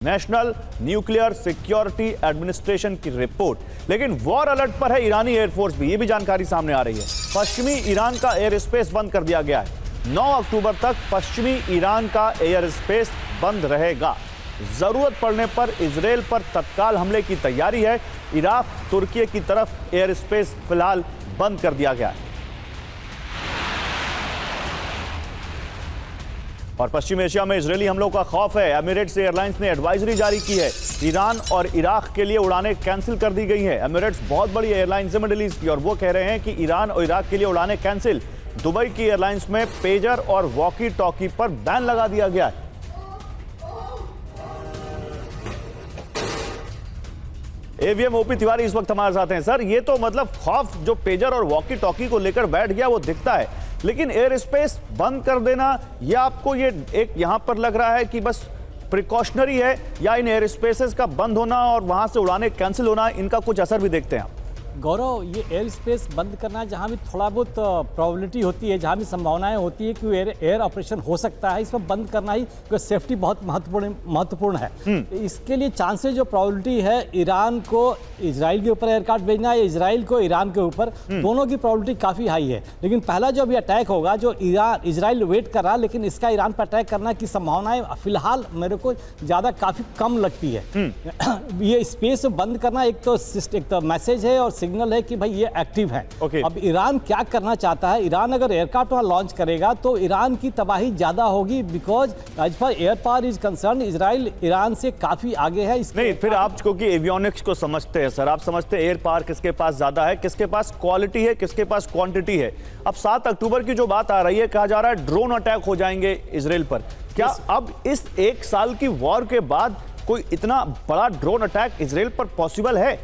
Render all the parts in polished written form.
National nuclear security administration की report. लेकिन war alert पर है ईरानी एयरफोर्स भी, ये भी जानकारी सामने आ रही है। पश्चिमी ईरान का एयर स्पेस बंद कर दिया गया है। 9 अक्टूबर तक पश्चिमी ईरान का एयर स्पेस बंद रहेगा। जरूरत पड़ने पर इजरायल पर तत्काल हमले की तैयारी है। इराक, तुर्की की तरफ एयर स्पेस फिलहाल बंद कर दिया गया है। और पश्चिम एशिया में इजरायली हमलों का खौफ है। एमिरेट्स एयरलाइंस ने एडवाइजरी जारी की है। ईरान और इराक के लिए उड़ानें कैंसिल कर दी गई हैं। एमिरेट्स बहुत बड़ी एयरलाइंस है मिडिल ईस्ट की, और वो कह रहे हैं कि ईरान और इराक के लिए उड़ानें कैंसिल। दुबई की एयरलाइंस में पेजर और वॉकी टॉकी पर बैन लगा दिया गया है। एवीएम ओपी तिवारी इस वक्त हमारे साथ हैं। सर, ये तो मतलब खौफ जो पेजर और वॉकी टॉकी को लेकर बैठ गया वो दिखता है, लेकिन एयर स्पेस बंद कर देना, ये आपको ये एक यहां पर लग रहा है कि बस प्रिकॉशनरी है, या इन एयर स्पेसेस का बंद होना और वहां से उड़ानें कैंसिल होना, इनका कुछ असर भी देखते हैं? गौरव, ये एयर स्पेस बंद करना जहाँ भी थोड़ा बहुत प्रोबेबिलिटी होती है, जहाँ भी संभावनाएं होती है कि एयर ऑपरेशन हो सकता है, इसमें बंद करना ही क्योंकि सेफ्टी बहुत महत्वपूर्ण है। इसके लिए चांसेस जो प्रोबेबिलिटी है ईरान को इजराइल के ऊपर एयरक्राफ्ट भेजना या इजराइल को ईरान के ऊपर, दोनों की प्रोबेबिलिटी काफ़ी हाई है। लेकिन पहला जो अभी अटैक होगा, जो इजराइल वेट कर रहा है, लेकिन इसका ईरान पर अटैक करना की संभावनाएं फिलहाल मेरे को ज़्यादा काफ़ी कम लगती है। ये स्पेस बंद करना एक तो मैसेज है और सिग्नल है कि भाई ये एक्टिव है। अब ईरान क्या करना चाहता है? ईरान अगर एयरक्राफ्ट वहां लॉन्च करेगा तो ईरान की तबाही ज्यादा होगी, because as far air power is concern Israel Iran से काफी आगे है। नहीं, फिर आप क्योंकि एवियोनिक्स को समझते हैं सर, आप समझते हैं एयर पावर किसके पास ज्यादा है, किसके पास क्वालिटी है, किसके पास क्वांटिटी है। अब 7 अक्टूबर की जो बात आ रही है, कहा जा रहा है ड्रोन अटैक हो जाएंगे इजराइल पर। क्या अब इस 1 साल की वॉर के बाद कोई इतना बड़ा ड्रोन अटैक इजराइल पर पॉसिबल है?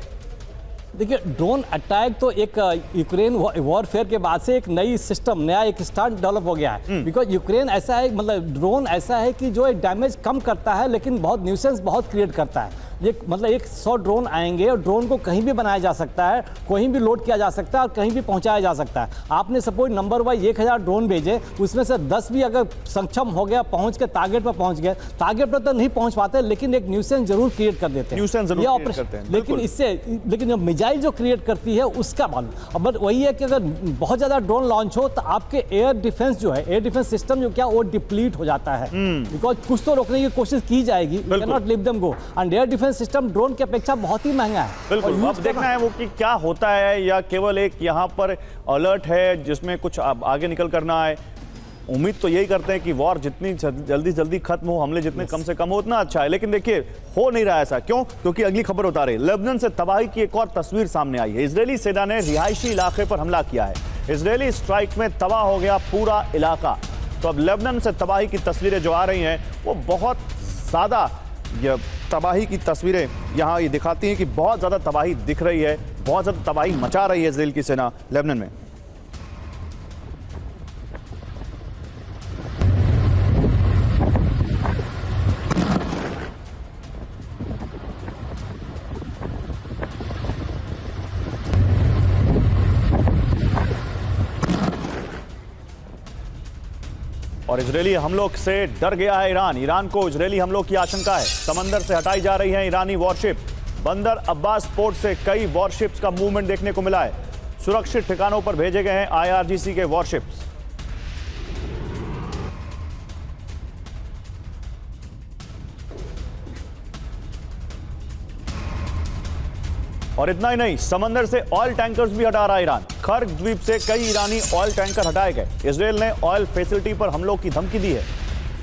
देखिए, ड्रोन अटैक तो एक यूक्रेन वॉरफेयर के बाद से एक नई सिस्टम, नया एक स्टार्ट डेवलप हो गया है। बिकॉज यूक्रेन ऐसा है, मतलब ड्रोन ऐसा है कि जो एक डैमेज कम करता है लेकिन बहुत न्यूसेंस बहुत क्रिएट करता है। ये मतलब 100 ड्रोन आएंगे और ड्रोन को कहीं भी बनाया जा सकता है, कहीं भी लोड किया जा सकता है और कहीं भी पहुंचाया जा सकता है। आपने सपोज नंबर वाइज 1000 ड्रोन भेजे, उसमें से 10 भी अगर सक्षम हो गया, पहुंच के टारगेट पर पहुंच गए, टारगेट पर तो नहीं पहुंच पाते, लेकिन एक न्यूसेंस जरूर क्रिएट कर देते हैं। लेकिन इससे जो मिसाइल जो क्रिएट करती है उसका मालूम। अब वही है कि अगर बहुत ज्यादा ड्रोन लॉन्च हो तो आपके एयर डिफेंस जो है, एयर डिफेंस सिस्टम जो क्या वो डिप्लीट हो जाता है। बिकॉज कुछ तो रोकने की कोशिश की जाएगी, cannot leave them go. And air defence system drone की अपेक्षा बहुत ही महंगा है। बिल्कुल, अब देखना है वो कि क्या होता है, या केवल एक यहाँ पर अलर्ट है जिसमें कुछ आगे निकल करना है। उम्मीद तो यही करते हैं कि वॉर जितनी जल्दी खत्म हो, हमले जितने कम से कम हो, उतना अच्छा है। लेकिन देखिए, हो नहीं रहा ऐसा। क्यों? क्योंकि अगली खबर बता रही है, लेबनान से तबाही की एक और तस्वीर सामने आई है। इजरायली सेना ने रिहायशी इलाके पर हमला किया है। इजरायली स्ट्राइक में तबाह हो गया पूरा इलाका। तो अब लेबनान से तबाही की तस्वीरें जो आ रही हैं वो बहुत ज्यादा, ये तबाही की तस्वीरें यहाँ ये दिखाती हैं कि बहुत ज़्यादा तबाही दिख रही है, बहुत ज़्यादा तबाही मचा रही है इजराइल की सेना लेबनान में। और इजरायली हमलों से डर गया है ईरान। ईरान को इजरायली हमलों की आशंका है। समंदर से हटाई जा रही हैं ईरानी वॉरशिप। बंदर अब्बास पोर्ट से कई वॉरशिप्स का मूवमेंट देखने को मिला है। सुरक्षित ठिकानों पर भेजे गए हैं IRGC के वॉरशिप्स। और इतना ही नहीं, समंदर से ऑयल टैंकर्स भी हटा रहा है ईरान। खर्ग द्वीप से कई ईरानी ऑयल टैंकर हटाए गए। इजरायल ने ऑयल फैसिलिटी पर हमलों की धमकी दी है।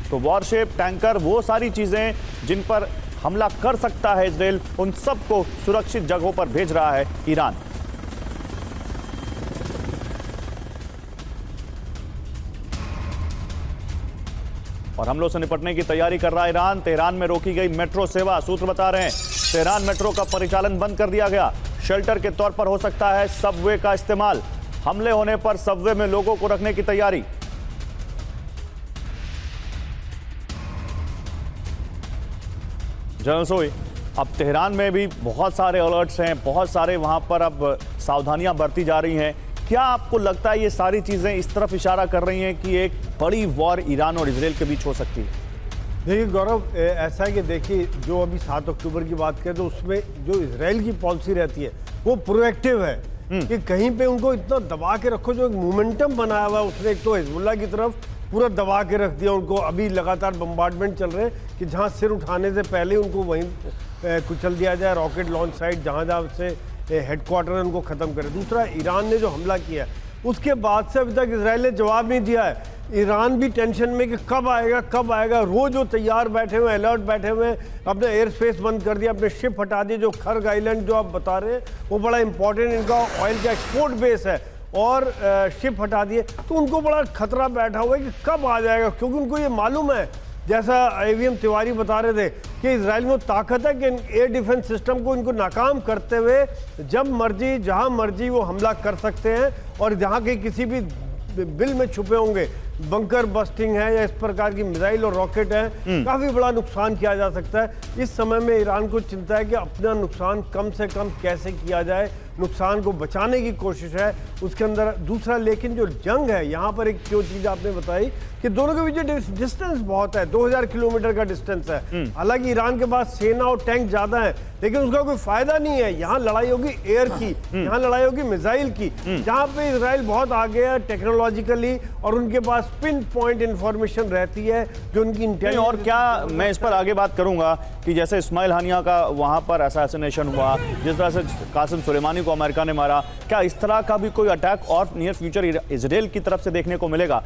तो वॉरशिप, टैंकर, वो सारी चीजें जिन पर हमला कर सकता है इजरायल, उन सबको सुरक्षित जगहों पर भेज रहा है ईरान। और हमलों से निपटने की तैयारी कर रहा है ईरान। तेहरान में रोकी गई मेट्रो सेवा, सूत्र बता रहे हैं तेहरान मेट्रो का परिचालन बंद कर दिया गया। शेल्टर के तौर पर हो सकता है सबवे का इस्तेमाल। हमले होने पर सबवे में लोगों को रखने की तैयारी। जनरल सोई, अब तेहरान में भी बहुत सारे अलर्ट्स हैं, बहुत सारे वहां पर अब सावधानियां बरती जा रही हैं। क्या आपको लगता है ये सारी चीजें इस तरफ इशारा कर रही हैं कि एक बड़ी वॉर ईरान और इजरायल के बीच हो सकती है? देखिए गौरव, ऐसा है कि देखिए जो अभी 7 अक्टूबर की बात करें तो उसमें जो इजराइल की पॉलिसी रहती है वो प्रोएक्टिव है कि कहीं पे उनको इतना दबा के रखो। जो एक मोमेंटम बनाया हुआ है उसने, एक तो हिजबुल्लाह की तरफ पूरा दबा के रख दिया उनको। अभी लगातार बम्बार्डमेंट चल रहे हैं कि जहां सिर उठाने से पहले उनको वहीं कुचल दिया जाए, रॉकेट लॉन्च साइट जहां जहां से हेडक्वार्टर है उनको ख़त्म करे। दूसरा, ईरान ने जो हमला किया उसके बाद से अभी तक इसराइल ने जवाब नहीं दिया है। ईरान भी टेंशन में कि कब आएगा कब आएगा। रोज वो तैयार बैठे हुए, अलर्ट बैठे हुए हैं। अपने एयर स्पेस बंद कर दिया, अपने शिप हटा दिए। जो खर्ग आइलैंड जो आप बता रहे हैं वो बड़ा इंपॉर्टेंट इनका ऑयल का एक्सपोर्ट बेस है, और शिप हटा दिए। तो उनको बड़ा खतरा बैठा हुआ है कि कब आ जाएगा, क्योंकि उनको ये मालूम है, जैसा AVM तिवारी बता रहे थे, कि इजराइल में ताकत है कि एयर डिफेंस सिस्टम को इनको नाकाम करते हुए जब मर्जी जहां मर्जी वो हमला कर सकते हैं। और जहां के किसी भी बिल में छुपे होंगे, बंकर बस्टिंग है या इस प्रकार की मिसाइल और रॉकेट है, काफ़ी बड़ा नुकसान किया जा सकता है। इस समय में ईरान को चिंता है कि अपना नुकसान कम से कम कैसे किया जाए, नुकसान को बचाने की कोशिश है उसके अंदर। दूसरा, लेकिन जो जंग है यहाँ पर, एक जो चीज़ आपने बताई कि दोनों के बीच डिस्टेंस बहुत है, 2000 किलोमीटर का डिस्टेंस है। हालांकि ईरान के पास सेना और टैंक ज़्यादा है, लेकिन उसका कोई फायदा नहीं है। यहाँ लड़ाई होगी एयर की, यहाँ लड़ाई होगी मिसाइल की, जहाँ पे इजराइल बहुत आगे है टेक्नोलॉजिकली, और उनके पास पिन पॉइंट इंफॉर्मेशन रहती है जो उनकी इंटेलिजेंस। और क्या मैं इस पर आगे बात करूंगा कि जैसे इस्माइल हानिया का वहां पर असैसिनेशन हुआ, जिस तरह से कासिम सुलेमानी को अमेरिका ने मारा, क्या इस तरह का भी कोई अटैक और नियर फ्यूचर इजराइल की तरफ से देखने को मिलेगा?